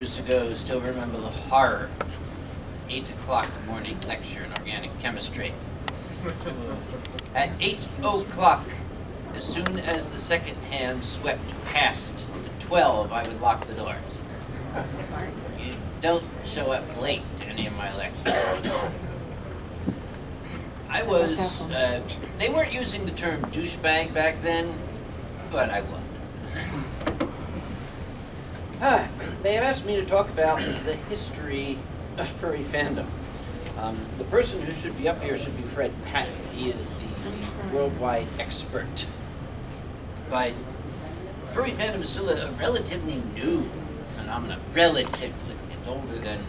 years ago still remember the horror. 8 o'clock morning lecture in organic chemistry. At 8 o'clock, as soon as the second hand swept past the 12, I would lock the doors. Smart. You don't show up late to any of my lectures. I was, they weren't using the term douchebag back then, but I was. They have asked me to talk about the history of furry fandom. The person who should be up here should be Fred Patton. He is the worldwide expert. But furry fandom is still a relatively new phenomenon. Relatively. It's older than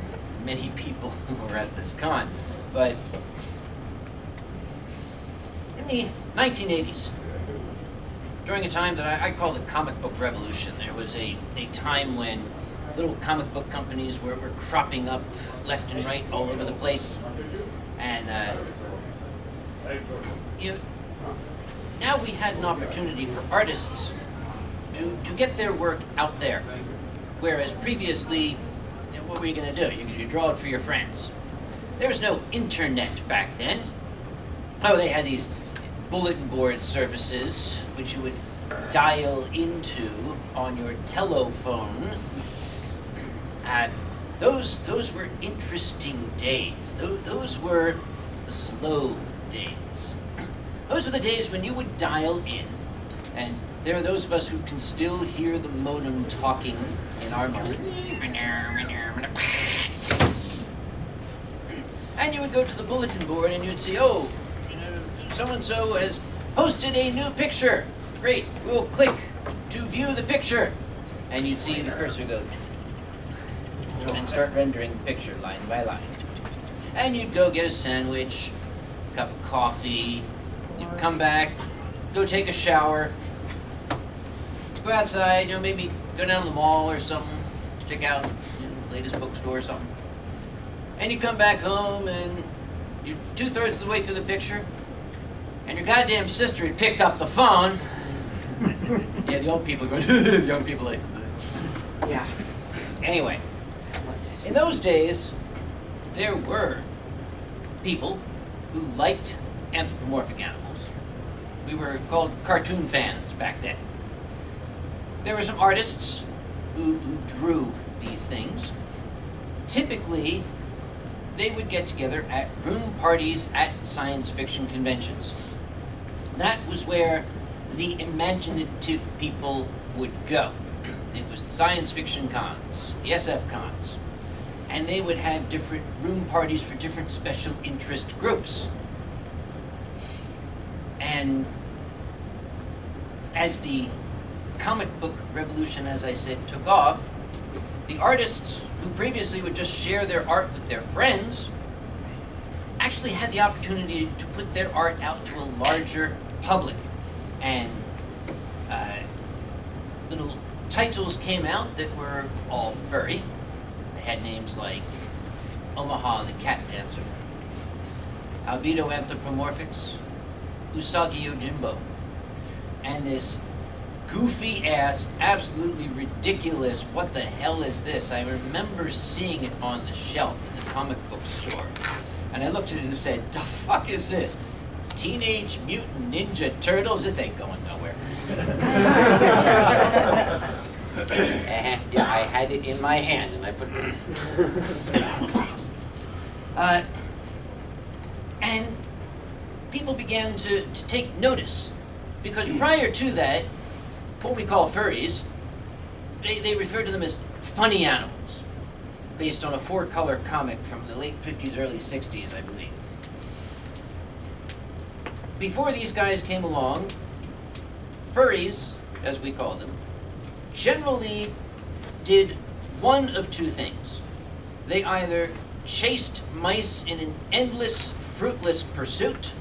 many people who are at this con. But in the 1980s, during a time that I call the comic book revolution, there was a time when little comic book companies were cropping up left and right all over the place. And now we had an opportunity for artists to get their work out there. Whereas previously, what were you going to do? You draw it for your friends. There was no internet back then. Oh, they had these bulletin board services, which you would dial into on your telephone. Those were interesting days. Those were the slow days. Those were the days when you would dial in, and there are those of us who can still hear the modem talking in our mode. And you would go to the bulletin board and you'd see, oh, so-and-so has posted a new picture. Great, we'll click to view the picture. And you'd see the cursor go and start rendering the picture line by line. And you'd go get a sandwich, a cup of coffee, you'd come back, go take a shower, go outside, maybe go down to the mall or something, check out the latest bookstore or something. And you come back home and you're 2/3 of the way through the picture, and your goddamn sister had picked up the phone. Yeah, the old people are going, the young people like, yeah. Anyway, in those days, there were people who liked anthropomorphic animals. We were called cartoon fans back then. There were some artists who drew these things. Typically, they would get together at room parties at science fiction conventions. That was where the imaginative people would go. It was the science fiction cons, the SF cons. And they would have different room parties for different special interest groups. And as the comic book revolution, as I said, took off, the artists who previously would just share their art with their friends actually had the opportunity to put their art out to a larger public. And little titles came out that were all furry. They had names like Omaha the Cat Dancer, Albedo Anthropomorphics, Usagi Yojimbo, and this goofy ass, absolutely ridiculous, what the hell is this? I remember seeing it on the shelf at the comic book store. And I looked at it and said, the fuck is this? Teenage Mutant Ninja Turtles? This ain't going nowhere. Yeah, I had it in my hand and I put it. And people began to take notice, because prior to that, what we call furries, they referred to them as funny animals, based on a 4-color comic from the late 50s, early 60s, I believe. Before these guys came along, furries, as we call them, generally did one of two things. They either chased mice in an endless, fruitless pursuit,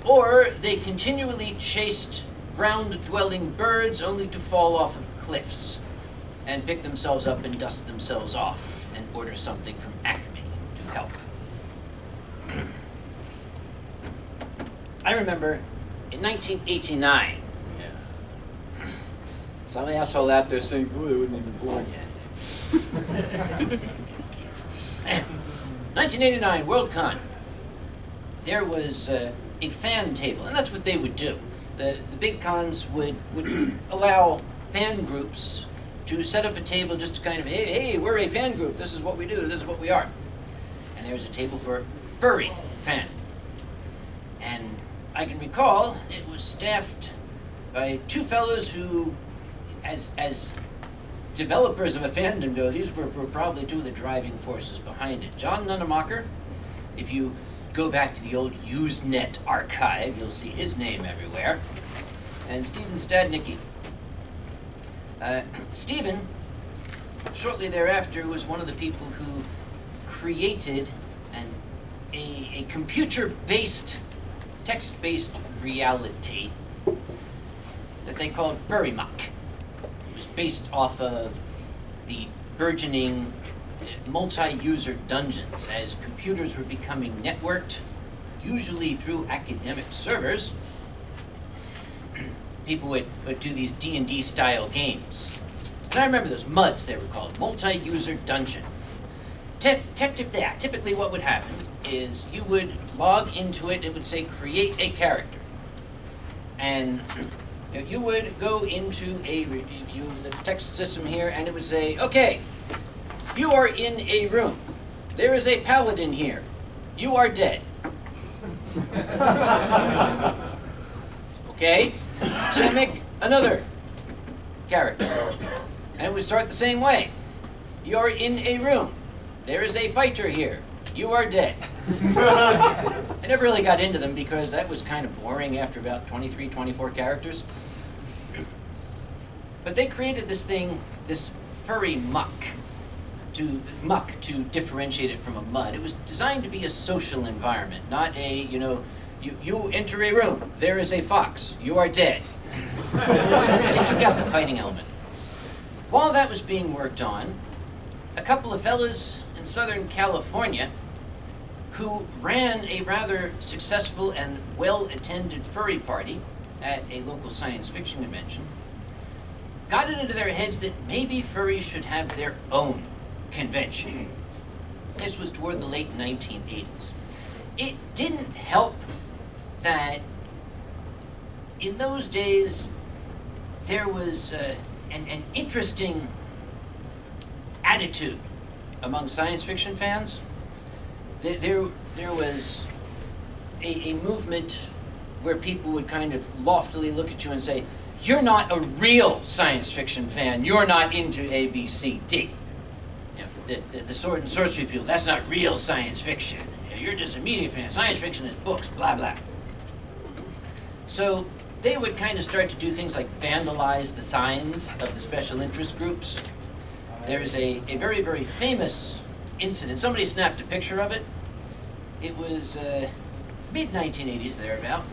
or they continually chased ground-dwelling birds only to fall off of cliffs and pick themselves up and dust themselves off and order something from Acme to help. I remember in 1989, some asshole out there saying, boy, I wasn't even born yet. 1989 Worldcon. There was a fan table, and that's what they would do. The big cons would allow fan groups to set up a table just to kind of, hey, we're a fan group, this is what we do, this is what we are. And there was a table for Furry Fandom. And I can recall it was staffed by two fellows who, as developers of a fandom go, these were probably two of the driving forces behind it. John Nunnemacher, if you go back to the old Usenet archive, you'll see his name everywhere, and Stephen Stadnicki. Stephen, shortly thereafter, was one of the people who created a computer-based, text-based reality that they called Furry Muck. It was based off of the burgeoning multi-user dungeons as computers were becoming networked, usually through academic servers. People would do these D&D style games. And I remember those MUDs, they were called, multi-user dungeon. Typically what would happen is you would log into it, it would say create a character. And you would go into the text system here and it would say, okay, you are in a room. There is a paladin here. You are dead. Okay, so make another character. And it would start the same way. You are in a room. There is a fighter here. You are dead. I never really got into them because that was kind of boring after about 23, 24 characters. But they created this thing, this furry muck, to differentiate it from a mud. It was designed to be a social environment, not a, you enter a room, there is a fox, you are dead. They took out the fighting element. While that was being worked on, a couple of fellas in Southern California who ran a rather successful and well-attended furry party at a local science fiction convention got it into their heads that maybe furries should have their own convention. This was toward the late 1980s. It didn't help that in those days there was an interesting attitude among science fiction fans. There was a movement where people would kind of loftily look at you and say, you're not a real science fiction fan, you're not into A, B, C, D. The sword and sorcery people, that's not real science fiction. You're just a media fan, science fiction is books, blah, blah. So they would kind of start to do things like vandalize the signs of the special interest groups. There's a very, very famous incident. Somebody snapped a picture of it. It was mid-1980s, thereabout.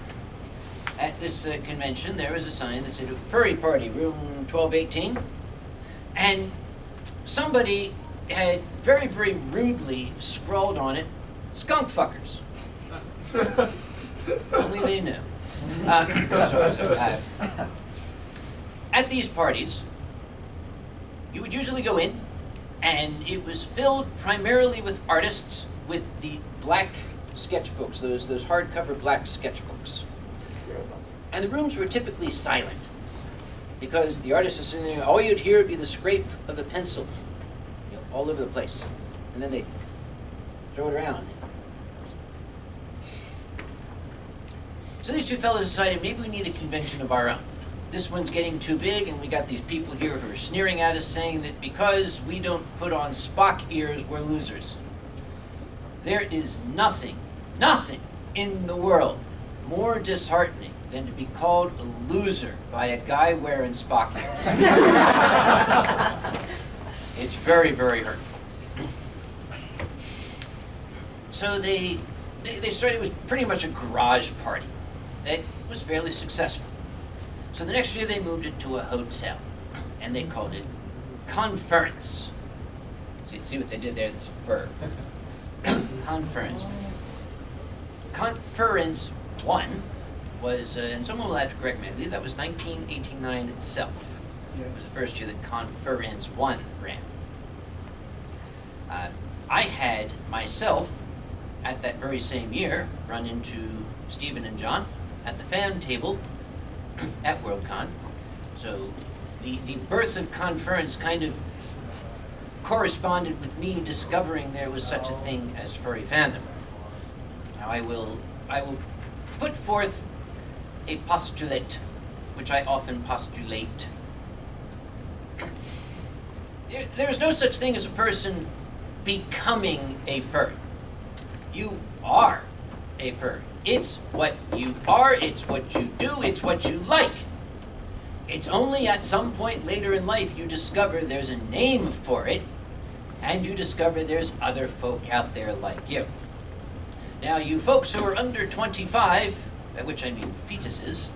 At this convention, there was a sign that said, Furry Party, room 1218. And somebody had very, very rudely scrawled on it, skunk fuckers. Only they knew. At these parties, you would usually go in, and it was filled primarily with artists with the black sketchbooks, those hardcover black sketchbooks. And the rooms were typically silent, because the artist is sitting there, all you'd hear would be the scrape of a pencil, all over the place. And then they'd throw it around. So these two fellows decided maybe we need a convention of our own. This one's getting too big, and we got these people here who are sneering at us saying that because we don't put on Spock ears, we're losers. There is nothing in the world more disheartening than to be called a loser by a guy wearing Spock ears. It's very, very hurtful. So they started, it was pretty much a garage party. It was fairly successful. So the next year they moved it to a hotel, and they called it ConFurence. See what they did there, this fur. ConFurence. ConFurence 1 was, and someone will have to correct me, I believe that was 1989 itself. It was the first year that ConFurence 1 ran. I had myself, at that very same year, run into Stephen and John at the fan table at Worldcon. So the birth of ConFurence kind of corresponded with me discovering there was such a thing as furry fandom. Now I will put forth a postulate, which I often postulate. There is no such thing as a person becoming a furry. You are a furry. It's what you are, it's what you do, it's what you like. It's only at some point later in life you discover there's a name for it, and you discover there's other folk out there like you. Now, you folks who are under 25, by which I mean fetuses,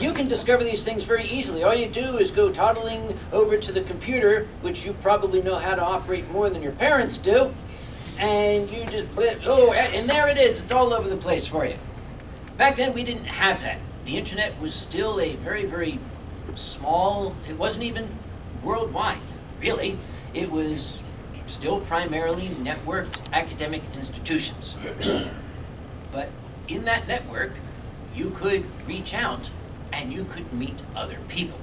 you can discover these things very easily. All you do is go toddling over to the computer, which you probably know how to operate more than your parents do, and you just, and there it is. It's all over the place for you. Back then, we didn't have that. The internet was still a very, very small, it wasn't even worldwide, really. It was still primarily networked academic institutions. But in that network, you could reach out and you could meet other people.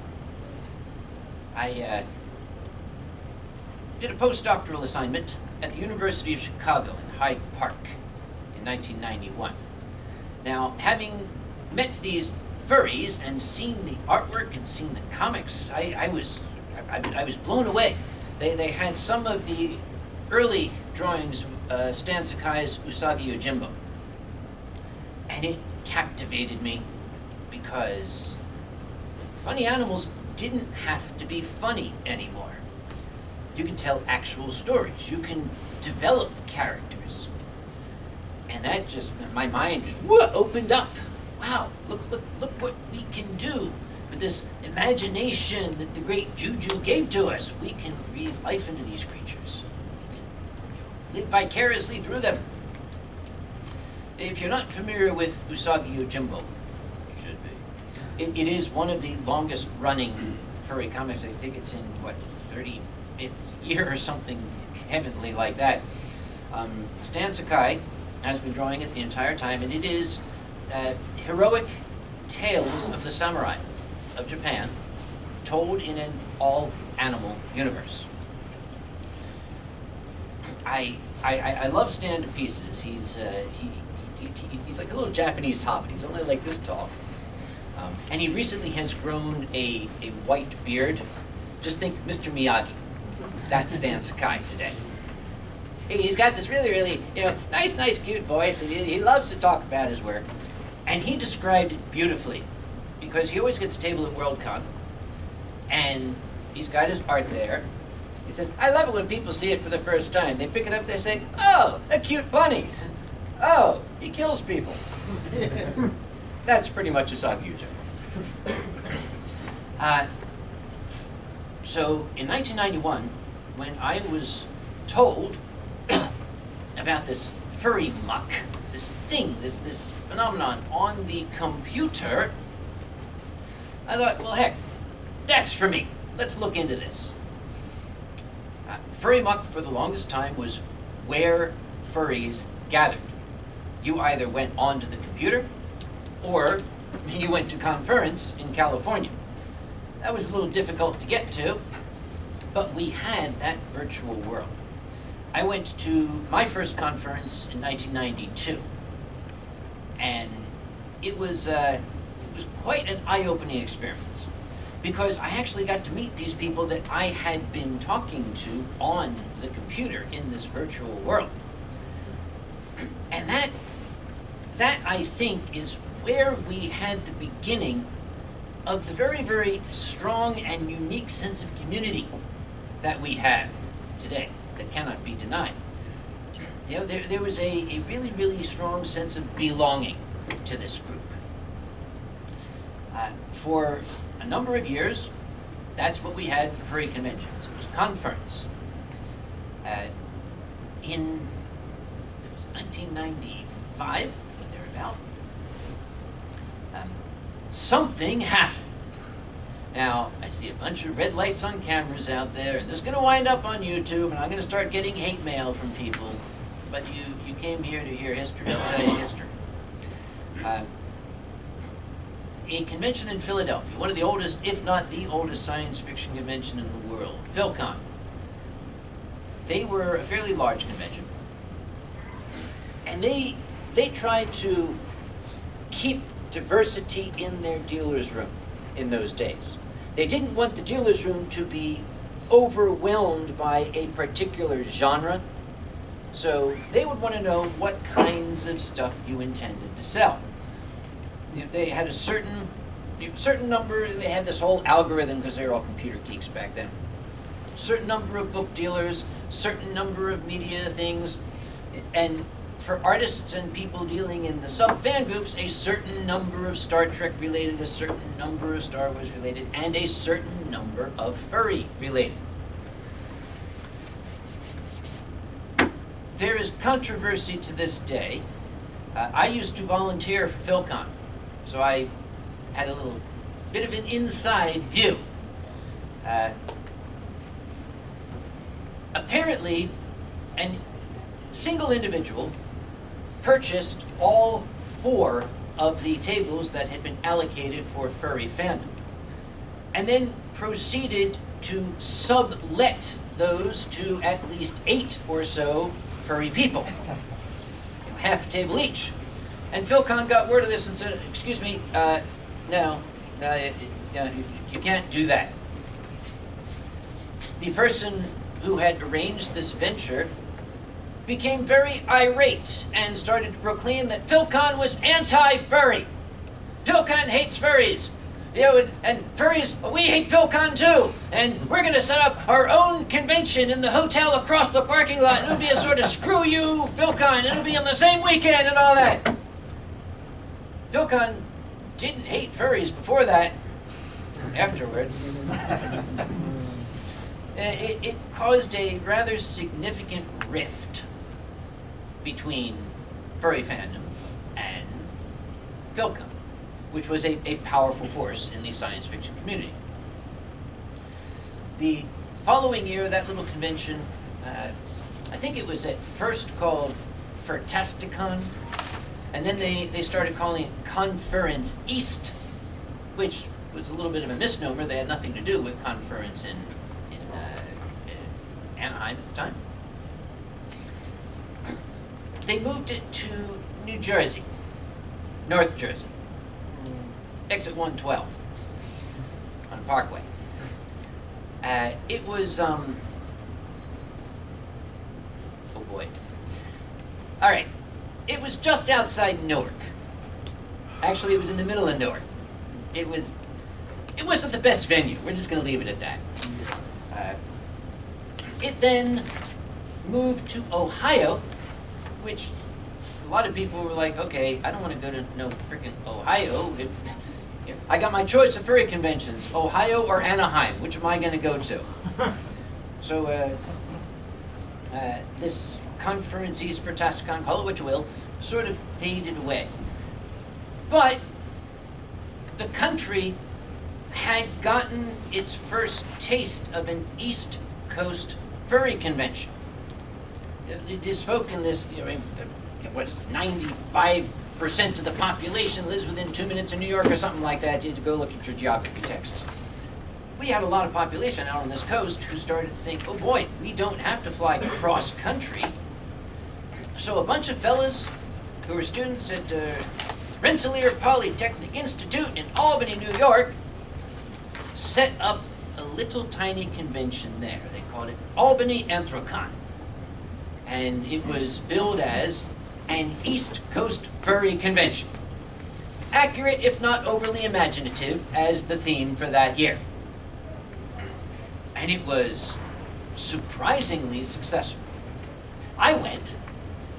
I did a postdoctoral assignment at the University of Chicago in Hyde Park in 1991. Now, having met these furries and seen the artwork and seen the comics, I was blown away. They had some of the early drawings of Stan Sakai's Usagi Yojimbo. And it captivated me because funny animals didn't have to be funny anymore. You can tell actual stories. You can develop characters. And that just, my mind just opened up. Wow, look what we can do with this imagination that the great Juju gave to us. We can breathe life into these creatures. We can live vicariously through them. If you're not familiar with Usagi Yojimbo, you should be. It is one of the longest running furry comics. I think it's in, 35th year or something heavenly like that. Stan Sakai has been drawing it the entire time, and it is heroic tales of the samurai of Japan told in an all-animal universe. I love Stan to pieces. He's like a little Japanese hobbit. He's only like this tall. And he recently has grown a white beard. Just think Mr. Miyagi. That's Stan Sakai today. He's got this really, nice, cute voice, and he loves to talk about his work. And he described it beautifully, because he always gets a table at Worldcon, and he's got his art there. He says, I love it when people see it for the first time. They pick it up, they say, oh, a cute bunny. Oh, he kills people. That's pretty much a Usagi Yojimbo. So in 1991, when I was told about this furry muck, this thing, this phenomenon on the computer, I thought, well, heck, that's for me. Let's look into this. Furry muck for the longest time was where furries gathered. You either went onto the computer or you went to ConFurence in California. That was a little difficult to get to, but we had that virtual world. I went to my first ConFurence in 1992, and it was quite an eye-opening experience, because I actually got to meet these people that I had been talking to on the computer in this virtual world. And that I think is where we had the beginning of the very, very strong and unique sense of community that we have today that cannot be denied. There was a really, really strong sense of belonging to this group. For a number of years, that's what we had for furry conventions. It was ConFurence. In 1995, thereabout, something happened. Now, I see a bunch of red lights on cameras out there, and this is going to wind up on YouTube, and I'm going to start getting hate mail from people. But you came here to hear history. I'll tell you history. A convention in Philadelphia, one of the oldest, if not the oldest, science fiction convention in the world, PhilCon. They were a fairly large convention, and they tried to keep diversity in their dealer's room in those days. They didn't want the dealer's room to be overwhelmed by a particular genre, so they would want to know what kinds of stuff you intended to sell. They had a certain number, they had this whole algorithm, because they were all computer geeks back then. Certain number of book dealers, certain number of media things, and for artists and people dealing in the sub-fan groups, a certain number of Star Trek related, a certain number of Star Wars related, and a certain number of furry related. There is controversy to this day. I used to volunteer for PhilCon, so I had a little bit of an inside view. Apparently, a single individual purchased all 4 of the tables that had been allocated for Furry Fandom, and then proceeded to sublet those to at least 8 or so furry people, half a table each. And PhilCon got word of this and said, "Excuse me, no, you can't do that." The person who had arranged this venture became very irate and started to proclaim that PhilCon was anti-furry. PhilCon hates furries. And furries, we hate PhilCon too. And we're going to set up our own convention in the hotel across the parking lot. And it'll be a sort of screw you PhilCon. It'll be on the same weekend and all that. PhilCon didn't hate furries before that. Afterward. It caused a rather significant rift between Furry Fandom and PhilCon, which was a powerful force in the science fiction community. The following year, that little convention, I think it was at first called Furtasticon, and then they started calling it ConFurence East, which was a little bit of a misnomer. They had nothing to do with ConFurence in Anaheim at the time. They moved it to New Jersey, North Jersey, exit 112 on Parkway. It was, oh boy. All right, it was just outside Newark. Actually, it was in the middle of Newark. It wasn't the best venue. We're just going to leave it at that. It then moved to Ohio, which a lot of people were like, okay, I don't want to go to no freaking Ohio. I got my choice of furry conventions, Ohio or Anaheim. Which am I going to go to? So this ConFurence East Furtasticon, call it what you will, sort of faded away. But the country had gotten its first taste of an East Coast furry convention. These folk in this, what is it, 95% of the population lives within 2 minutes of New York or something like that. You had to go look at your geography texts. We had a lot of population out on this coast who started to think, oh boy, we don't have to fly cross country. So a bunch of fellas who were students at Rensselaer Polytechnic Institute in Albany, New York, set up a little tiny convention there. They called it Albany Anthrocon. And it was billed as an East Coast Furry Convention. Accurate, if not overly imaginative, as the theme for that year. And it was surprisingly successful. I went,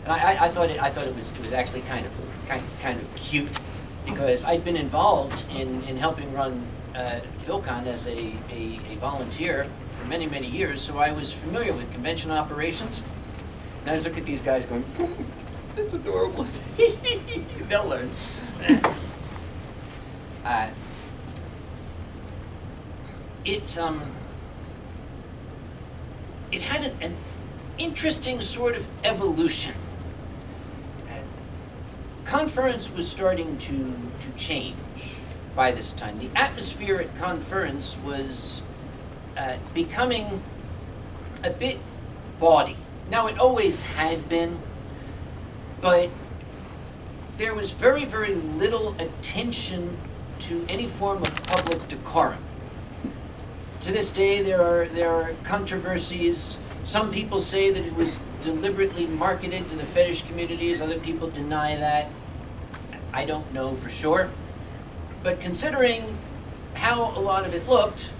and I thought it was actually kind of cute, because I'd been involved in helping run PhilCon as a volunteer for many, many years, so I was familiar with convention operations. And I just look at these guys going, that's adorable. They'll learn. it had an interesting sort of evolution. ConFurence was starting to change by this time. The atmosphere at ConFurence was becoming a bit bawdy. Now, it always had been, but there was very, very little attention to any form of public decorum. To this day, there are controversies. Some people say that it was deliberately marketed to the fetish communities. Other people deny that. I don't know for sure. But considering how a lot of it looked,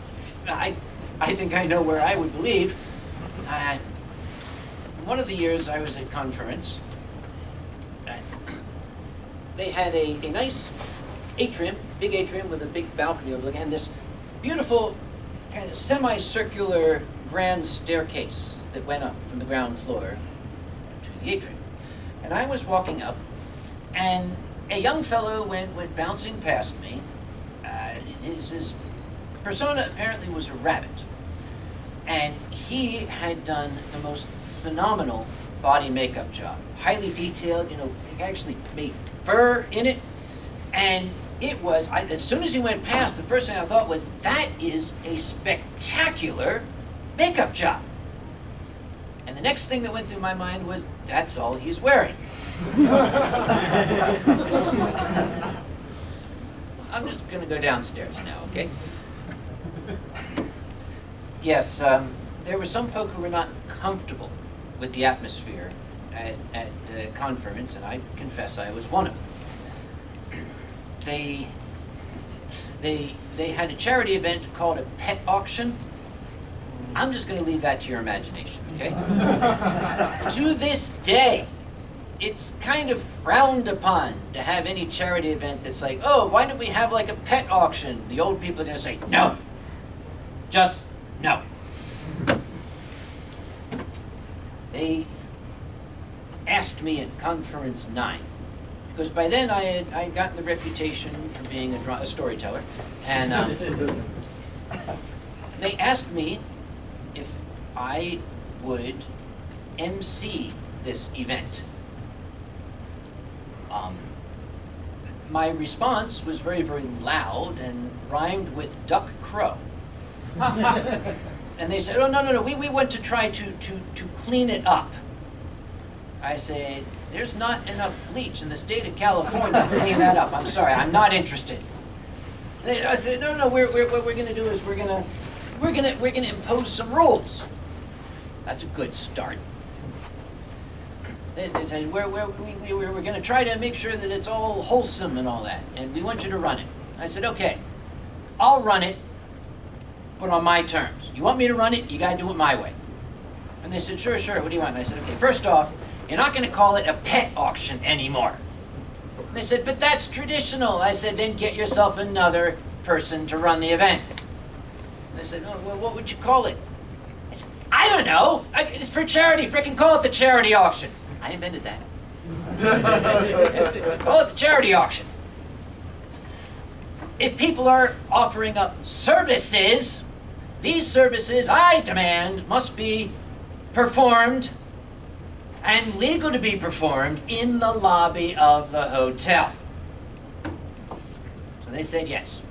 I think I know where I would believe. One of the years I was at ConFurence, they had a nice atrium, big atrium with a big balcony overlooking, and this beautiful kind of semicircular grand staircase that went up from the ground floor to the atrium. And I was walking up, and a young fellow went bouncing past me. His persona apparently was a rabbit. And he had done the most phenomenal body makeup job. Highly detailed, he actually made fur in it. And it was, as soon as he went past, the first thing I thought was, that is a spectacular makeup job. And the next thing that went through my mind was, that's all he's wearing. I'm just going to go downstairs now, okay? Yes, there were some folk who were not comfortable with the atmosphere at ConFurence, and I confess I was one of them. They had a charity event called a pet auction. I'm just going to leave that to your imagination, okay? To this day, it's kind of frowned upon to have any charity event that's like, oh, why don't we have like a pet auction? The old people are going to say, no, just no. They asked me at ConFurence 9, because by then I had gotten the reputation for being a storyteller, and they asked me if I would MC this event. My response was very, very loud and rhymed with duck crow. And they said, oh, no, we want to try to clean it up. I said, there's not enough bleach in the state of California to clean that up. I'm sorry, I'm not interested. I said, no, what we're going to do is we're going to impose some rules. That's a good start. They said, we're going to try to make sure that it's all wholesome and all that, and we want you to run it. I said, okay, I'll run it, but on my terms. You want me to run it, you got to do it my way. And they said, sure, what do you want? And I said, okay, first off, you're not going to call it a pet auction anymore. And they said, but that's traditional. I said, then get yourself another person to run the event. And they said, oh, well, what would you call it? I said, I don't know. It's for charity. Frickin' call it the charity auction. I invented that. Call it the charity auction. If people are offering up services, these services, I demand, must be performed and legal to be performed in the lobby of the hotel. So they said yes.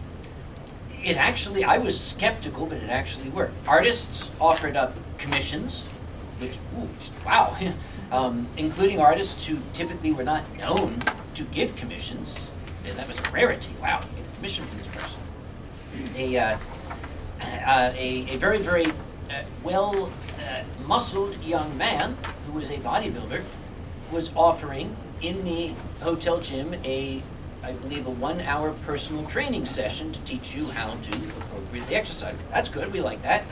It actually, I was skeptical, but it actually worked. Artists offered up commissions, which, wow, including artists who typically were not known to give commissions. That was a rarity. Wow, you get a commission from this person. A very, very well-muscled young man who was a bodybuilder was offering in the hotel gym I believe a 1-hour personal training session to teach you how to appropriately exercise. That's good, we like that.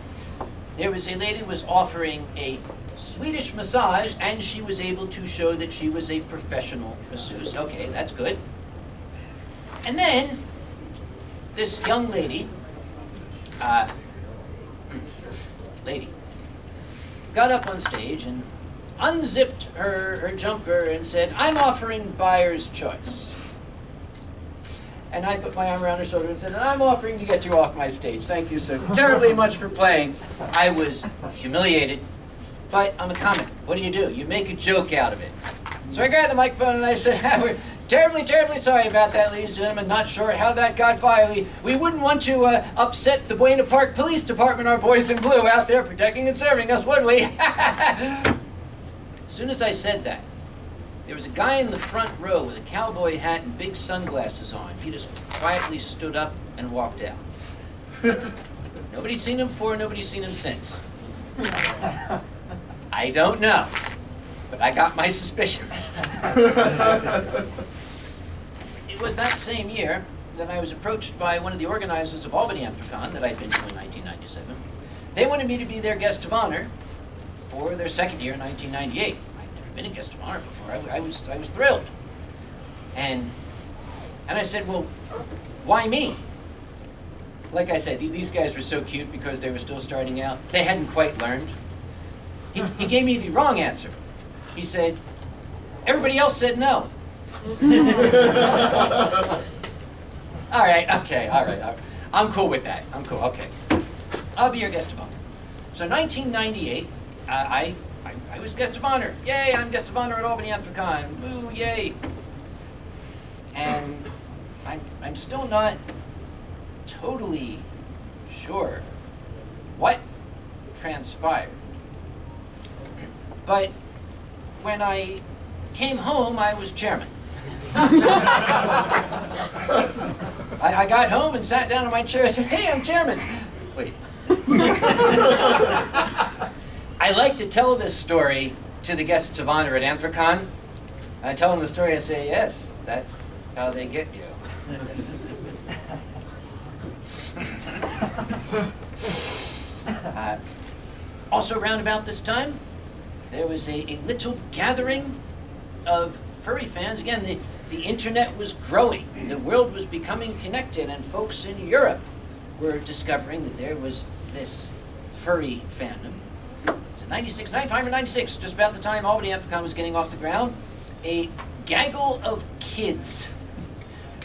There was a lady who was offering a Swedish massage, and she was able to show that she was a professional masseuse. Okay, that's good. And then this young lady, got up on stage and unzipped her jumper and said, I'm offering buyer's choice. And I put my arm around her shoulder and said, I'm offering to get you off my stage. Thank you so terribly much for playing. I was humiliated, but I'm a comic. What do? You make a joke out of it. So I grabbed the microphone and I said, we're terribly, terribly sorry about that, ladies and gentlemen. Not sure how that got by. We wouldn't want to upset the Buena Park Police Department, our boys in blue out there protecting and serving us, would we? As soon as I said that, there was a guy in the front row with a cowboy hat and big sunglasses on. He just quietly stood up and walked out. Nobody'd seen him before, nobody's seen him since. I don't know, but I got my suspicions. It was that same year that I was approached by one of the organizers of Albany Anthrocon that I'd been to in 1997. They wanted me to be their guest of honor for their second year in 1998. Been a guest of honor before. I was thrilled, and I said, well, why me? Like I said, these guys were so cute because they were still starting out. They hadn't quite learned. He gave me the wrong answer. He said, everybody else said no. All right, okay, all right. I'm cool with that. I'm cool. Okay, I'll be your guest of honor. So 1998, I was guest of honor. Yay, I'm guest of honor at Albany Anthrocon. Woo, yay. And I'm still not totally sure what transpired. But when I came home, I was chairman. I got home and sat down in my chair and said, hey, I'm chairman. Wait. I like to tell this story to the guests of honor at Anthrocon. I tell them the story and say, yes, that's how they get you. Also around about this time, there was a little gathering of furry fans. Again, the internet was growing. The world was becoming connected, and folks in Europe were discovering that there was this furry fandom. 96, 95 or 96, just about the time Albany Anthrocon was getting off the ground, a gaggle of kids.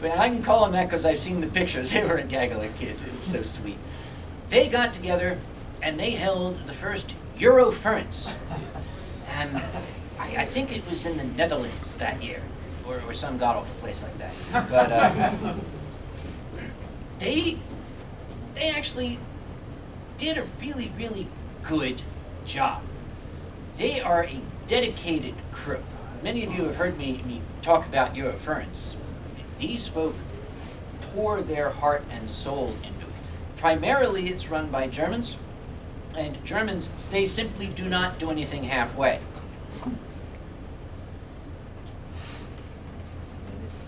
And I can call them that because I've seen the pictures. They were a gaggle of kids. It was so sweet. They got together and they held the first ConFurence. I think it was in the Netherlands that year, or some god-awful place like that. But they actually did a really, really good job. They are a dedicated crew. Many of you have heard me talk about ConFurence. These folk pour their heart and soul into it. Primarily it's run by Germans, and Germans, they simply do not do anything halfway.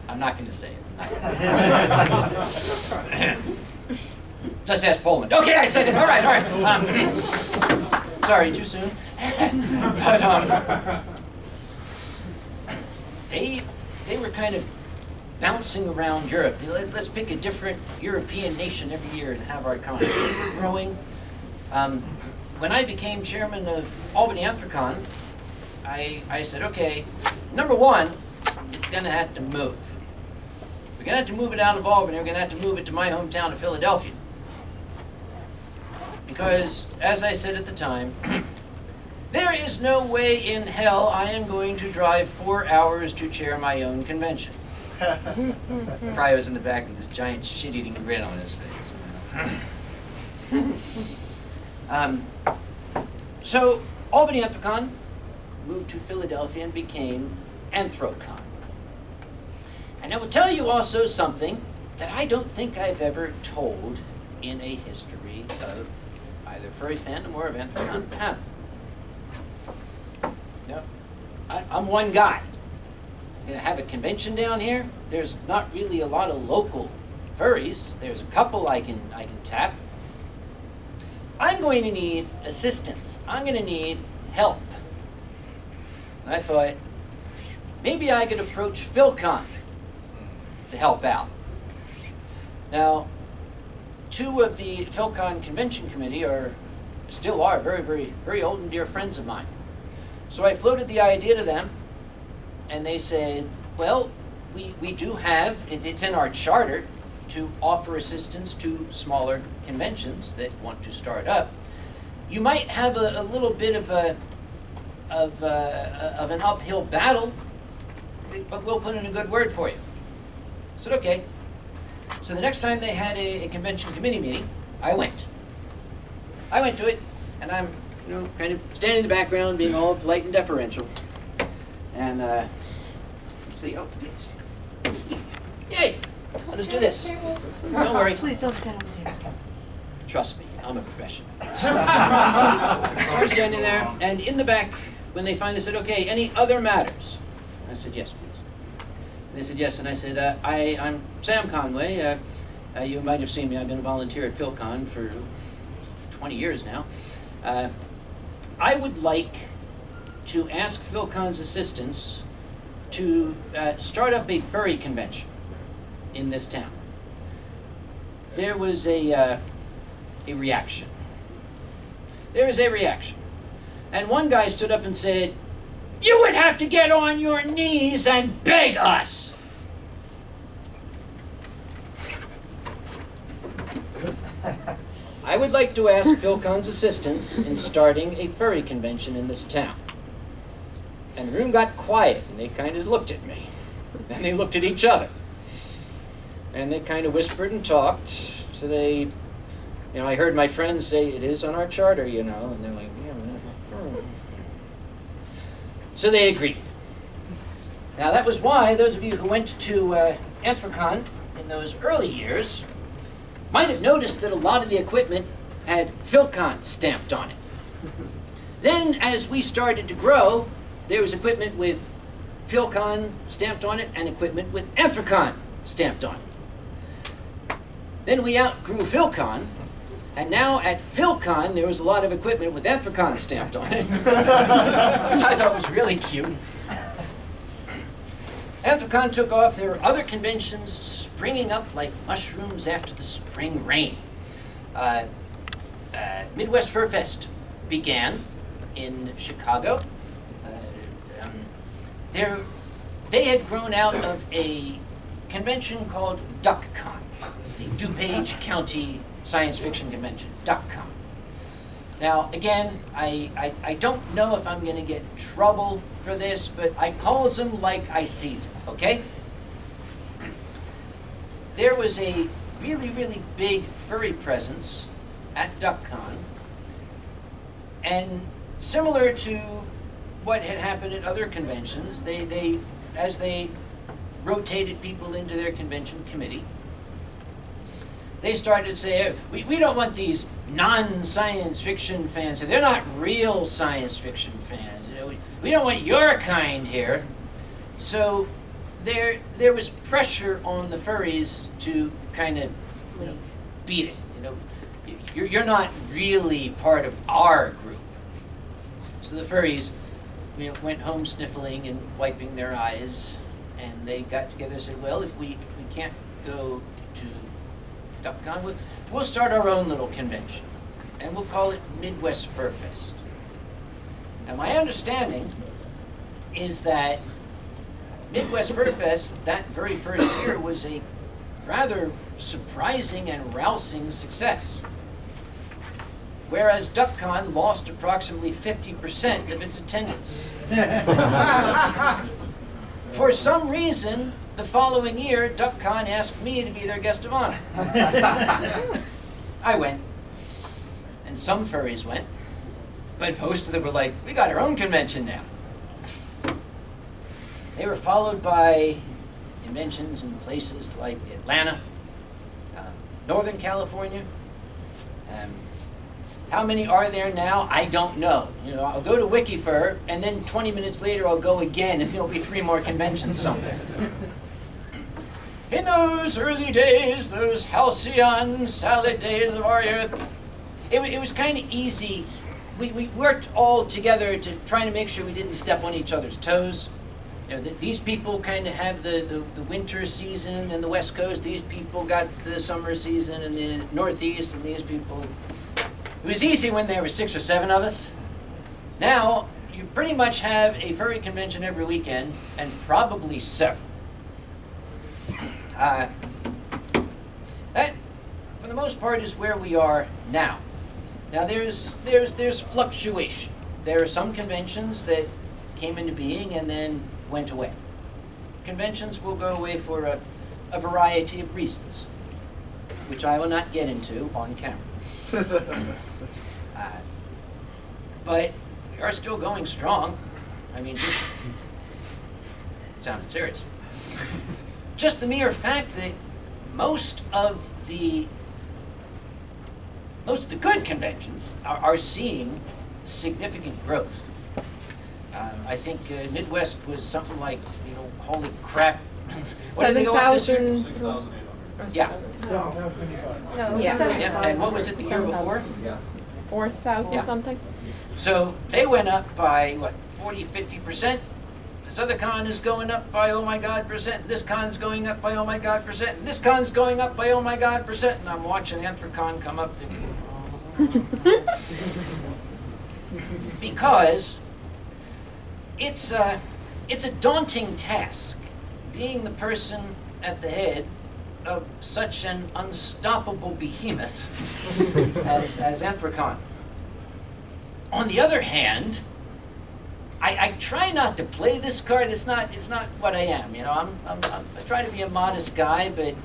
I'm not going to say it. Just ask Poland. Okay, I said it. All right. Sorry, too soon. But they were kind of bouncing around Europe. Let's pick a different European nation every year and have our con. Growing. When I became chairman of Albany Anthrocon, I said, okay, number one, it's going to have to move. We're going to have to move it out of Albany. We're going to have to move it to my hometown of Philadelphia. Because, as I said at the time, there is no way in hell I am going to drive 4 hours to chair my own convention. Probably was in the back with this giant shit-eating grin on his face. So, Albany Anthrocon moved to Philadelphia and became Anthrocon. And I will tell you also something that I don't think I've ever told in a history of either Furry Fandom or of Anthrocon panel. No, I'm one guy. I'm going to have a convention down here. There's not really a lot of local furries. There's a couple I can tap. I'm going to need assistance. I'm going to need help. And I thought, maybe I could approach PhilCon to help out. Now, two of the PhilCon convention committee still are very, very, very old and dear friends of mine. So I floated the idea to them, and they said, well, we do have, it's in our charter to offer assistance to smaller conventions that want to start up. You might have a little bit of an uphill battle, but we'll put in a good word for you. I said, okay. So the next time they had a convention committee meeting, I went. I went to it, and I'm, kind of standing in the background, being all polite and deferential. And let's see, oh, yes. Yay! I'll just do this. Don't worry. Please don't stand on the tables. Trust me, I'm a professional. I was standing there, and in the back, when they finally said, okay, any other matters? I said, yes, please. And they said, yes, and I said, I'm Sam Conway. You might have seen me. I've been a volunteer at PhilCon for 20 years now. I would like to ask PhilCon's assistance to start up a furry convention in this town. There was a reaction. There was a reaction. And one guy stood up and said, "You would have to get on your knees and beg us." I would like to ask PhilCon's assistance in starting a furry convention in this town. And the room got quiet, and they kind of looked at me. Then they looked at each other. And they kind of whispered and talked. So they, I heard my friends say, "It is on our charter, and they're like, yeah. So they agreed. Now that was why those of you who went to Anthrocon in those early years might have noticed that a lot of the equipment had PhilCon stamped on it. Then as we started to grow, there was equipment with PhilCon stamped on it and equipment with Anthrocon stamped on it. Then we outgrew PhilCon, and now at PhilCon there was a lot of equipment with Anthrocon stamped on it, which I thought was really cute. Anthrocon took off. There were other conventions springing up like mushrooms after the spring rain. Midwest Fur Fest began in Chicago. They had grown out of a convention called DuckCon, the DuPage County Science Fiction Convention, DuckCon. Now, again, I don't know if I'm going to get in trouble for this, but I calls them like I sees them, okay? There was a really, really big furry presence at DuckCon, and similar to what had happened at other conventions, as they rotated people into their convention committee, they started to say, we don't want these non-science fiction fans. They're not real science fiction fans. We don't want your kind here. So there was pressure on the furries to kind of beat it. You're not really part of our group. So the furries went home sniffling and wiping their eyes, and they got together and said, well, if we can't go to DuckCon, we'll start our own little convention, and we'll call it Midwest Fur Fest. Now, my understanding is that Midwest Fur Fest, that very first year, was a rather surprising and rousing success, whereas DuckCon lost approximately 50% of its attendance. For some reason, the following year, DuckCon asked me to be their guest of honor. I went, and some furries went, but most of them were like, we got our own convention now. They were followed by conventions in places like Atlanta, Northern California. How many are there now? I don't know. I'll go to WikiFur, and then 20 minutes later I'll go again, and there'll be 3 more conventions somewhere. In those early days, those halcyon salad days of our youth, it was kind of easy. We worked all together to try to make sure we didn't step on each other's toes. These people kind of have the winter season in the West Coast. These people got the summer season in the Northeast, and these people... It was easy when there were 6 or 7 of us. Now, you pretty much have a furry convention every weekend, and probably several. That, for the most part, is where we are now. Now there's fluctuation. There are some conventions that came into being and then went away. Conventions will go away for a variety of reasons, which I will not get into on camera. But we are still going strong. I mean, just sounded serious. Just the mere fact that most of the good conventions are seeing significant growth. I think Midwest was something like, holy crap. What did they go up this year? 6,800. Yeah. No, Yeah. And what was it the year before? 4,000 Yeah. something? So they went up by, what, 40, 50%? This other con is going up by, oh my God, percent. This con's going up by, oh my God, percent. And this con's going up by, oh my God, percent. And I'm watching Anthrocon come up thinking, because it's a daunting task being the person at the head of such an unstoppable behemoth as Anthrocon. On the other hand, I try not to play this card. It's not what I am. I try to be a modest guy, but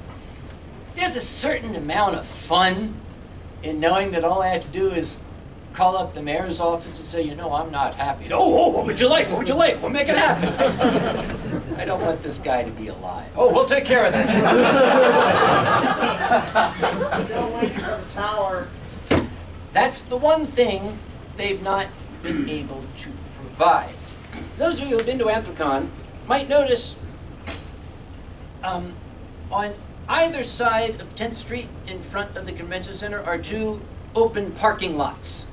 there's a certain amount of fun in knowing that all I have to do is call up the mayor's office and say, I'm not happy. Oh, what would you like? What would you like? We'll make it happen. I don't want this guy to be alive. Oh, we'll take care of that. Don't wait for the tower. That's the one thing they've not been able to provide. Those of you who have been to Anthrocon might notice on either side of 10th Street in front of the convention center are two open parking lots.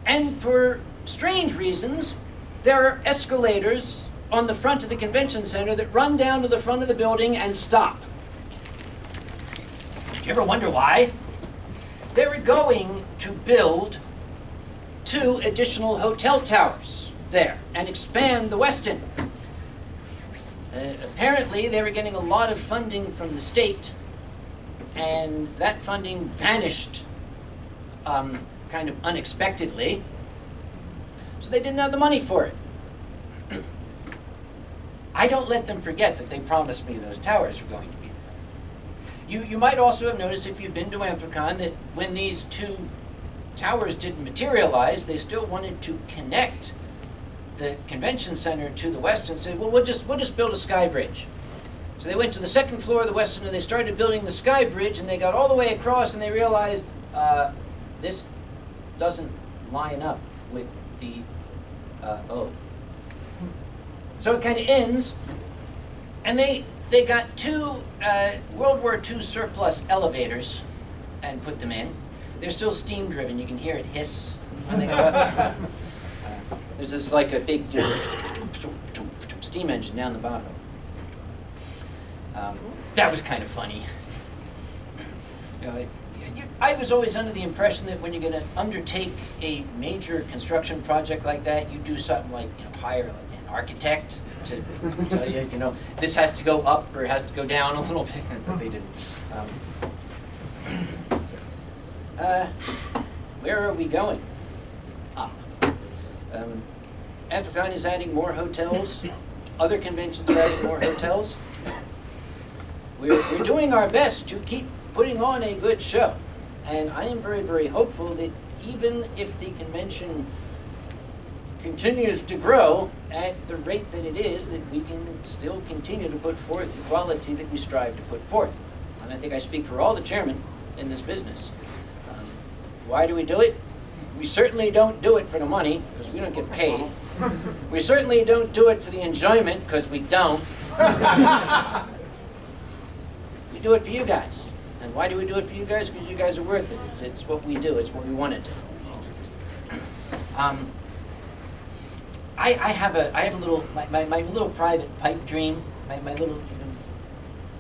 And for strange reasons, there are escalators on the front of the convention center that run down to the front of the building and stop. Did you ever wonder why? They were going to build 2 additional hotel towers there and expand the Westin. Apparently, they were getting a lot of funding from the state, and that funding vanished kind of unexpectedly, so they didn't have the money for it. I don't let them forget that they promised me those towers were going to be there. You might also have noticed, if you've been to Anthrocon, that when these 2 towers didn't materialize, they still wanted to connect the convention center to the Westin and said, well, we'll just build a sky bridge. So they went to the 2nd floor of the Westin and they started building the sky bridge, and they got all the way across and they realized this doesn't line up with the O. So it kind of ends, and they got 2 World War II surplus elevators and put them in. They're still steam driven. You can hear it hiss when they go up. There's just like a big steam engine down the bottom. That was kind of funny. I was always under the impression that when you're going to undertake a major construction project like that, you do something like hire an architect to tell you, this has to go up or it has to go down a little bit, but they didn't. Where are we going? Up. Anthrocon is adding more hotels. Other conventions are adding more hotels. We're doing our best to keep putting on a good show. And I am very, very hopeful that even if the convention continues to grow at the rate that it is, that we can still continue to put forth the quality that we strive to put forth. And I think I speak for all the chairmen in this business. Why do we do it? We certainly don't do it for the money, because we don't get paid. We certainly don't do it for the enjoyment, because we don't. We do it for you guys. And why do we do it for you guys? Because you guys are worth it. It's what we do. It's what we want to do. I have a little, my little private pipe dream, my little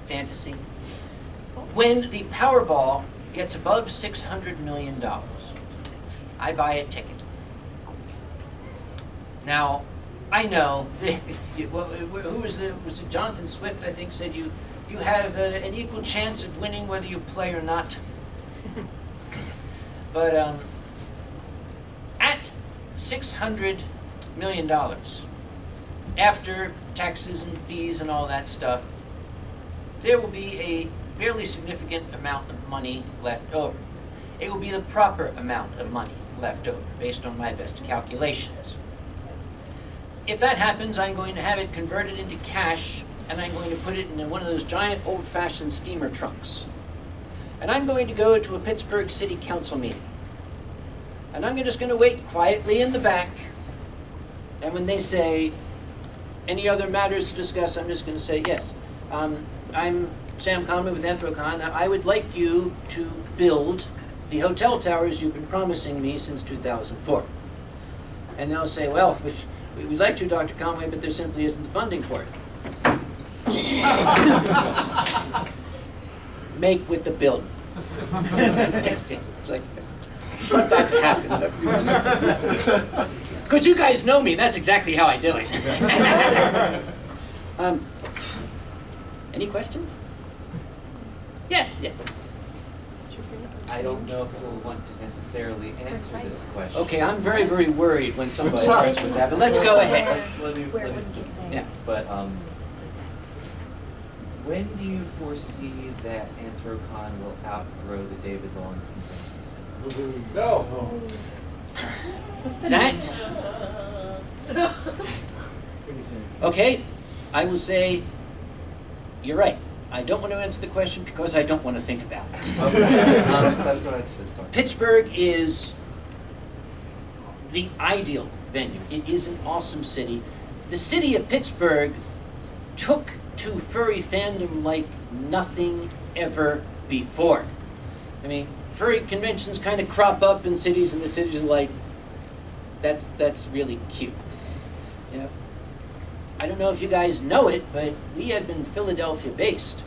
fantasy. When the Powerball gets above $600 million, I buy a ticket. Now, I know, who was it? Was it Jonathan Swift, I think, said you you have an equal chance of winning whether you play or not. But at $600 million, after taxes and fees and all that stuff, there will be a fairly significant amount of money left over. It will be the proper amount of money left over, based on my best calculations. If that happens, I'm going to have it converted into cash, and I'm going to put it in one of those giant old-fashioned steamer trunks. And I'm going to go to a Pittsburgh City Council meeting. And I'm just going to wait quietly in the back, and when they say, any other matters to discuss, I'm just going to say, yes, I'm Sam Conway with Anthrocon. I would like you to build the hotel towers you've been promising me since 2004. And they'll say, well, we'd like to, Dr. Conway, but there simply isn't the funding for it. Make with the building. It's like, want that to happen. Because you guys know me, that's exactly how I do it. Any questions? Yes, yes. I don't know if you'll want to necessarily answer this question. Okay, I'm very, very worried when somebody starts with that, but let's go ahead. Let me just, Yeah. but when do you foresee that Anthrocon will outgrow the David Lawrence Convention Center? No. That, okay, I will say, you're right. I don't want to answer the question because I don't want to think about it. That's what I should start. Pittsburgh is the ideal venue. It is an awesome city. The city of Pittsburgh took to furry fandom like nothing ever before. I mean, furry conventions kind of crop up in cities, and the cities are like, that's really cute. You know, I don't know if you guys know it, but we had been Philadelphia based.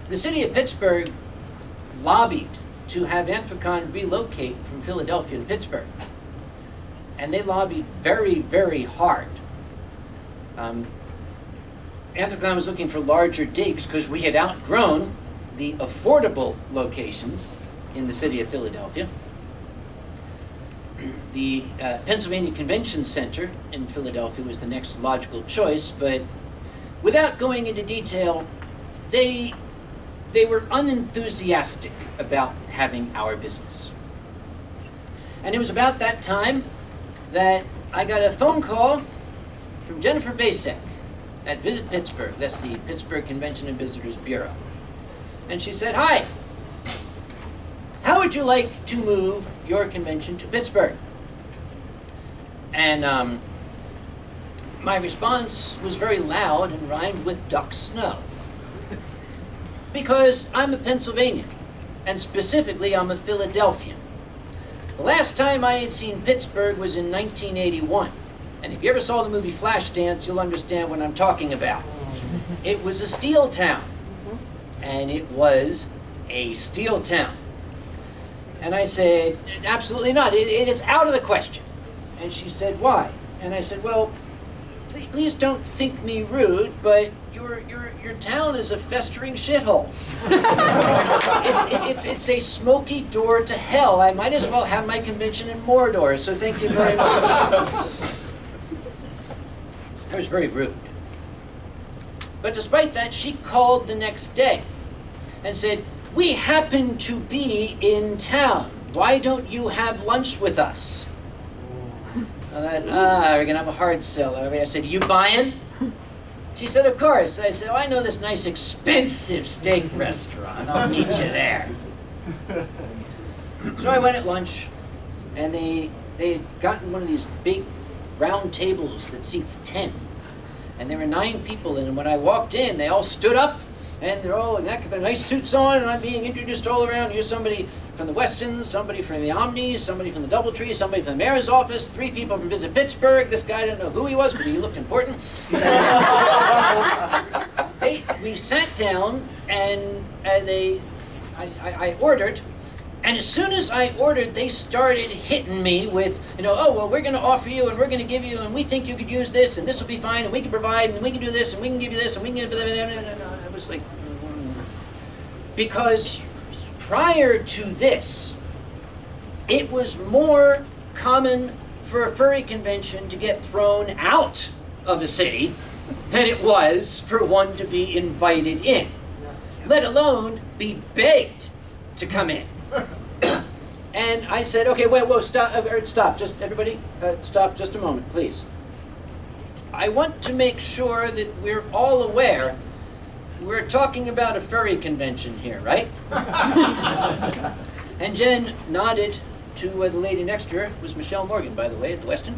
The city of Pittsburgh lobbied to have Anthrocon relocate from Philadelphia to Pittsburgh. And they lobbied very, very hard. Anthrocon was looking for larger digs because we had outgrown the affordable locations in the city of Philadelphia. The Pennsylvania Convention Center in Philadelphia was the next logical choice, but without going into detail, they were unenthusiastic about having our business. And it was about that time that I got a phone call from Jennifer Basek at Visit Pittsburgh. That's the Pittsburgh Convention and Visitors Bureau. And she said, hi, how would you like to move your convention to Pittsburgh? And my response was very loud and rhymed with duck snow. Because I'm a Pennsylvanian, and specifically I'm a Philadelphian. The last time I had seen Pittsburgh was in 1981. And if you ever saw the movie Flashdance, you'll understand what I'm talking about. It was a steel town. And it was a steel town. And I said, absolutely not. It is out of the question. And she said, why? And I said, well, please don't think me rude, but your town is a festering shithole. it's a smoky door to hell. I might as well have my convention in Mordor, so thank you very much. I was very rude. But despite that, she called the next day and said, we happen to be in town. Why don't you have lunch with us? I thought, we're gonna have a hard sell. I said, you buying? She said, of course. I said, oh, I know this nice expensive steak restaurant. I'll meet you there. So I went at lunch, and they had gotten one of these big round tables that seats 10. And there were 9 people in, and when I walked in, they all stood up, and they're all got their nice suits on, and I'm being introduced all around. Here's somebody from the Westons, somebody from the Omni, somebody from the Doubletree, somebody from the mayor's office, 3 people from Visit Pittsburgh. This guy didn't know who he was, but he looked important. We sat down, and I ordered. And as soon as I ordered, they started hitting me with, oh, well, we're going to offer you, and we're going to give you, and we think you could use this, and this will be fine, and we can provide, and we can do this, and we can give you this, and we can give you that. was like, because prior to this, it was more common for a furry convention to get thrown out of a city than it was for one to be invited in, let alone be begged to come in. And I said, okay, whoa, stop, just everybody, stop just a moment, please. I want to make sure that we're all aware we're talking about a furry convention here, right? And Jen nodded to the lady next to her. It was Michelle Morgan, by the way, at the Westin.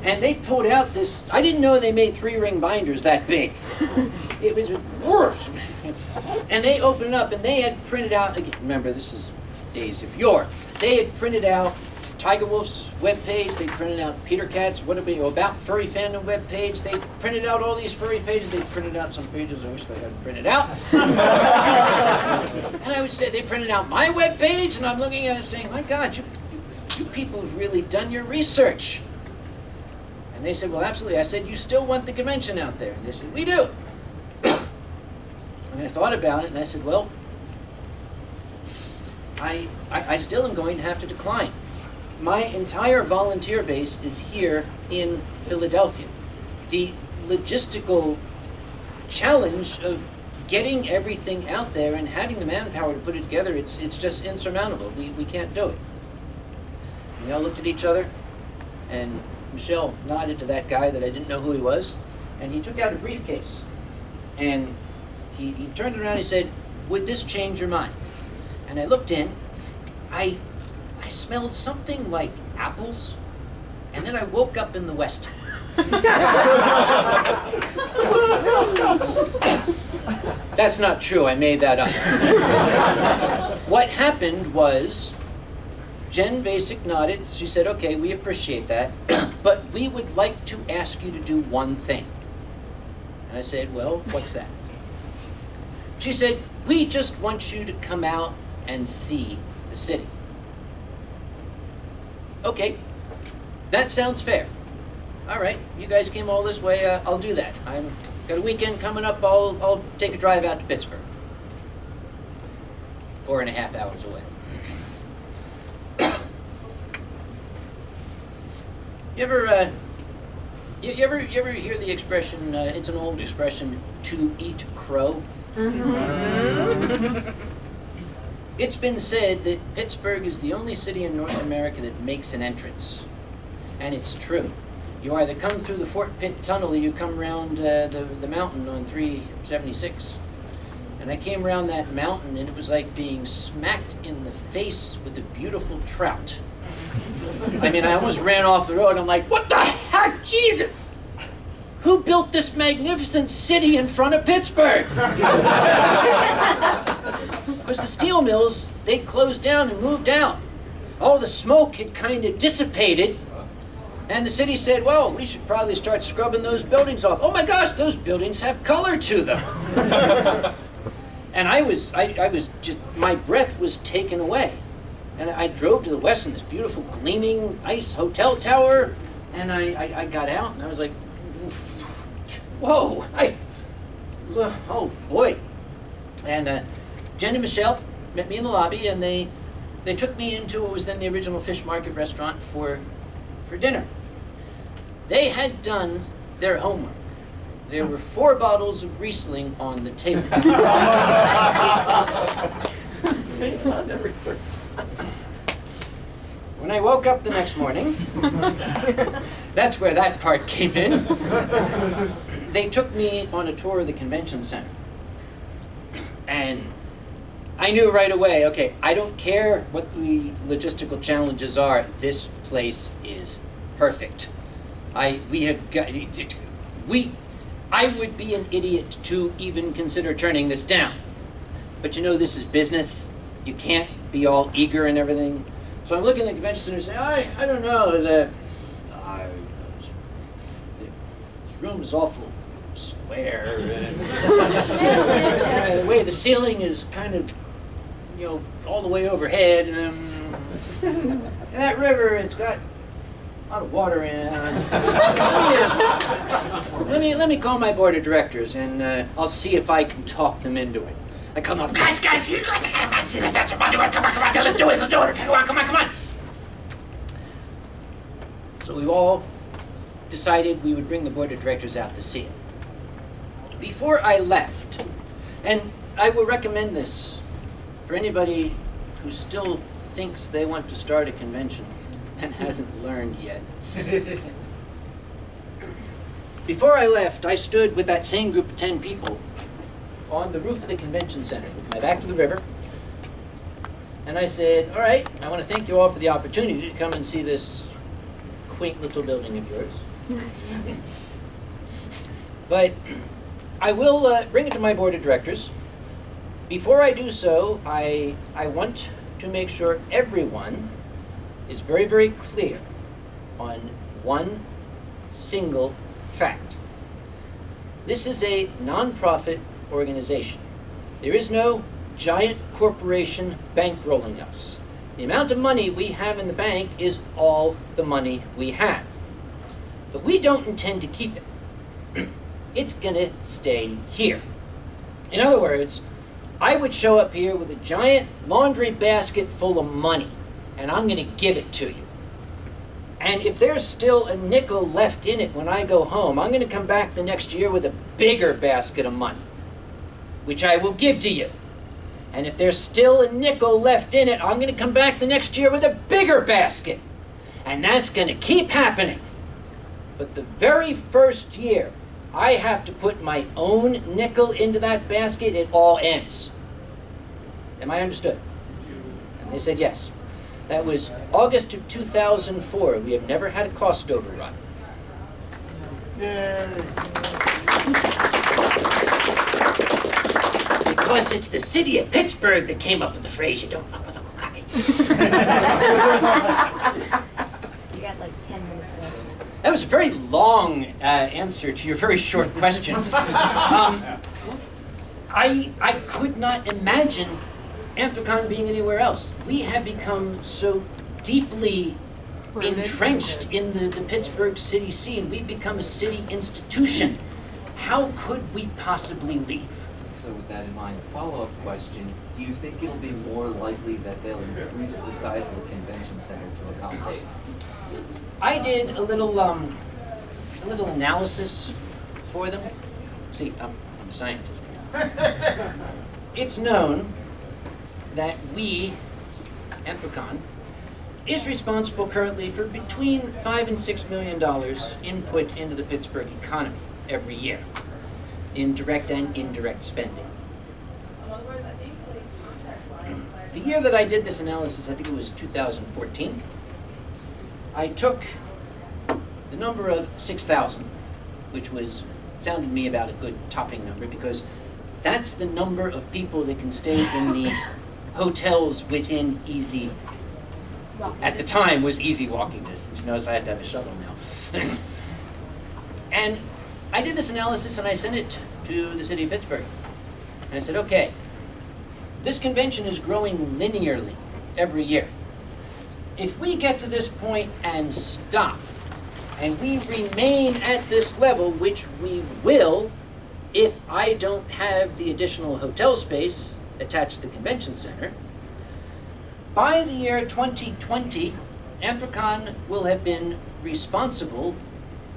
And they pulled out this, I didn't know they made 3-ring binders that big. It was worse. And they opened it up and they had printed out, again, remember this is days of yore, they had printed out Tiger Wolf's webpage, they printed out Peter Cat's about Furry Fandom webpage, they printed out all these furry pages, they printed out some pages I wish they hadn't printed out. And I would say they printed out my webpage, and I'm looking at it saying, my God, you people have really done your research. And they said, well, absolutely. I said, you still want the convention out there? And they said, we do. And I thought about it, and I said, well, I still am going to have to decline. My entire volunteer base is here in Philadelphia. The logistical challenge of getting everything out there and having the manpower to put it together, it's just insurmountable. We can't do it. We all looked at each other, and Michelle nodded to that guy that I didn't know who he was, and he took out a briefcase. And he turned around and he said, would this change your mind? And I looked in, I smelled something like apples, and then I woke up in the West. That's not true, I made that up. What happened was, Jen Basic nodded, she said, okay, we appreciate that, but we would like to ask you to do one thing. And I said, well, what's that? She said, we just want you to come out and see the city. Okay, that sounds fair. All right, you guys came all this way, I'll do that. I've got a weekend coming up, I'll take a drive out to Pittsburgh. 4.5 hours away. You ever hear the expression, it's an old expression, to eat crow? Mm-hmm. It's been said that Pittsburgh is the only city in North America that makes an entrance. And it's true. You either come through the Fort Pitt Tunnel or you come around the mountain on 376. And I came around that mountain and it was like being smacked in the face with a beautiful trout. I mean, I almost ran off the road. I'm like, what the heck, Jesus? Who built this magnificent city in front of Pittsburgh? Because the steel mills, they closed down and moved out. All the smoke had kind of dissipated. And the city said, well, we should probably start scrubbing those buildings off. Oh my gosh, those buildings have color to them. And I was just, my breath was taken away. And I drove to the west in this beautiful gleaming ice hotel tower, and I got out and I was like, whoa, oh boy. And Jen and Michelle met me in the lobby, and they took me into what was then the original Fish Market restaurant for dinner. They had done their homework. There were 4 bottles of Riesling on the table. They've done their research. When I woke up the next morning, that's where that part came in. They took me on a tour of the convention center. And I knew right away, okay, I don't care what the logistical challenges are, this place is perfect. I would be an idiot to even consider turning this down. But you know, this is business. You can't be all eager and everything. So I'm looking at the convention center and saying, I don't know, this room is awful square. The way the ceiling is kind of, you know, all the way overhead. And that river, it's got a lot of water in. Let me call my board of directors, and I'll see if I can talk them into it. I come up, guys, you know what? Come on, see this, that's come on, let's do it, come on. So we all decided we would bring the board of directors out to see it. Before I left, and I will recommend this for anybody who still thinks they want to start a convention and hasn't learned yet. Before I left, I stood with that same group of 10 people on the roof of the convention center with my back to the river. And I said, all right, I want to thank you all for the opportunity to come and see this quaint little building of yours. But I will bring it to my board of directors. Before I do so, I want to make sure everyone is very, very clear on one single fact. This is a nonprofit organization. There is no giant corporation bankrolling us. The amount of money we have in the bank is all the money we have. But we don't intend to keep it. It's gonna stay here. In other words, I would show up here with a giant laundry basket full of money, and I'm gonna give it to you. And if there's still a nickel left in it when I go home, I'm gonna come back the next year with a bigger basket of money, which I will give to you. And if there's still a nickel left in it, I'm gonna come back the next year with a bigger basket. And that's gonna keep happening. But the very first year I have to put my own nickel into that basket, it all ends. Am I understood? And they said yes. That was August of 2004. We have never had a cost overrun. Yay. Because it's the city of Pittsburgh that came up with the phrase, you don't fuck with Uncle Cocky. You got like 10 minutes left. That was a very long answer to your very short question. I could not imagine Anthrocon being anywhere else. We have become so deeply entrenched in the Pittsburgh city scene. We've become a city institution. How could we possibly leave? So with that in mind, follow-up question, do you think it'll be more likely that they'll increase the size of the convention center to accommodate? I did a little analysis for them. See, I'm a scientist. It's known that we, Anthrocon, is responsible currently for between $5 and $6 million input into the Pittsburgh economy every year in direct and indirect spending. The year that I did this analysis, I think it was 2014, I took the number of 6,000, which sounded to me about a good topping number, because that's the number of people that can stay in the hotels within easy, at the time was easy walking distance. You notice I had to have a shuttle now. And I did this analysis and I sent it to the city of Pittsburgh. And I said, okay, this convention is growing linearly every year. If we get to this point and stop, and we remain at this level, which we will if I don't have the additional hotel space attached to the convention center, by the year 2020, Anthrocon will have been responsible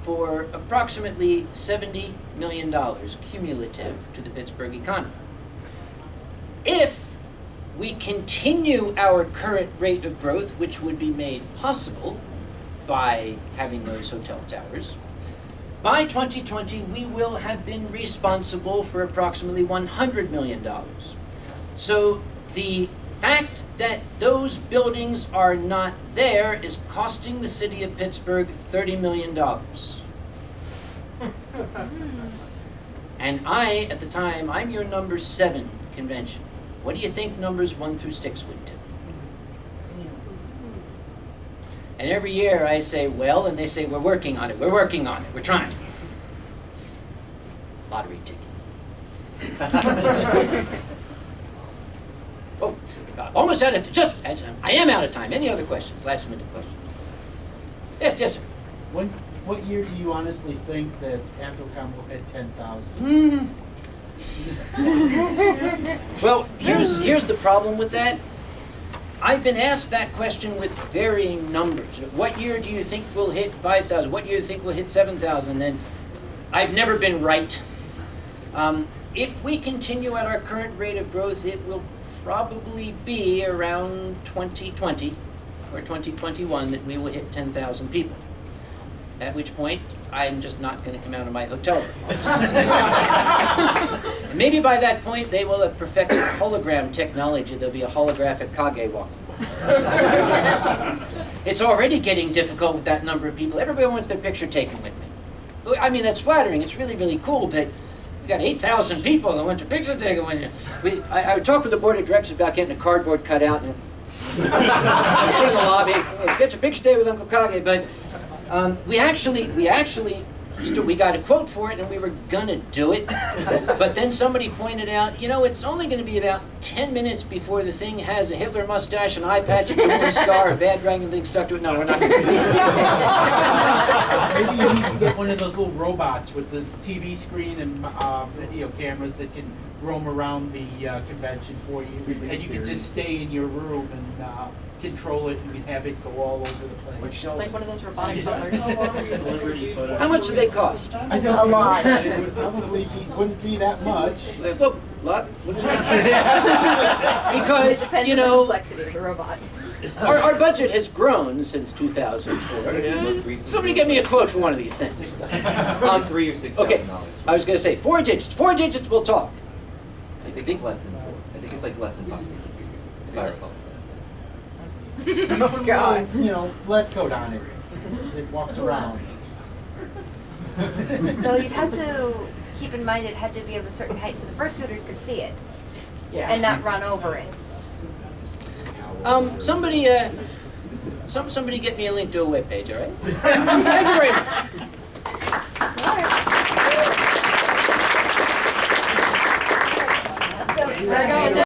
for approximately $70 million cumulative to the Pittsburgh economy. If we continue our current rate of growth, which would be made possible by having those hotel towers, by 2020 we will have been responsible for approximately $100 million. So the fact that those buildings are not there is costing the city of Pittsburgh $30 million. And I, at the time, I'm your number 7 convention. What do you think numbers 1 through 6 would do? And every year I say, well, and they say, we're working on it, we're trying. Lottery ticket. Oh, almost out of, I am out of time. Any other questions, last minute questions? Yes, sir. What year do you honestly think that Anthrocon will hit 10,000? Well, here's the problem with that. I've been asked that question with varying numbers. What year do you think we'll hit 5,000? What year do you think we'll hit 7,000? And I've never been right. If we continue at our current rate of growth, it will probably be around 2020 or 2021 that we will hit 10,000 people. At which point, I'm just not going to come out of my hotel room. And maybe by that point, they will have perfected hologram technology. There'll be a holographic Kage walking. It's already getting difficult with that number of people. Everybody wants their picture taken with me. I mean, that's flattering. It's really, really cool, but you've got 8,000 people that want their picture taken with you. I talked with the board of directors about getting a cardboard cut out and put in the lobby. Get your picture taken with Uncle Kage, but we got a quote for it and we were gonna do it, but then somebody pointed out, you know, it's only gonna be about 10 minutes before the thing has a Hitler mustache, an eye patch, a Kamala scar, a bad dragon thing stuck to it. No, we're not gonna do that. Maybe you need to get one of those little robots with the TV screen and video cameras that can roam around the convention for you, and you can just stay in your room and control it. You can have it go all over the place. Like one of those robotic butlers. How much do they cost? I don't A lot. It would probably wouldn't be that much. Well, lot. Because, Depends you on the know, complexity of the robot. our budget has grown since 2004. Somebody get me a quote for one of these things. $3,000 or $6,000. Okay, I was going to say 4 digits. 4 digits, we'll talk. I think it's less than 4. I think it's like less than 5 digits, if I recall. God. You know, left coat on it as it walks around. Though you'd have to keep in mind it had to be of a certain height so the fursuiters could see it and not run over it. Somebody get me a link to a webpage, all right? Thank you very much. So,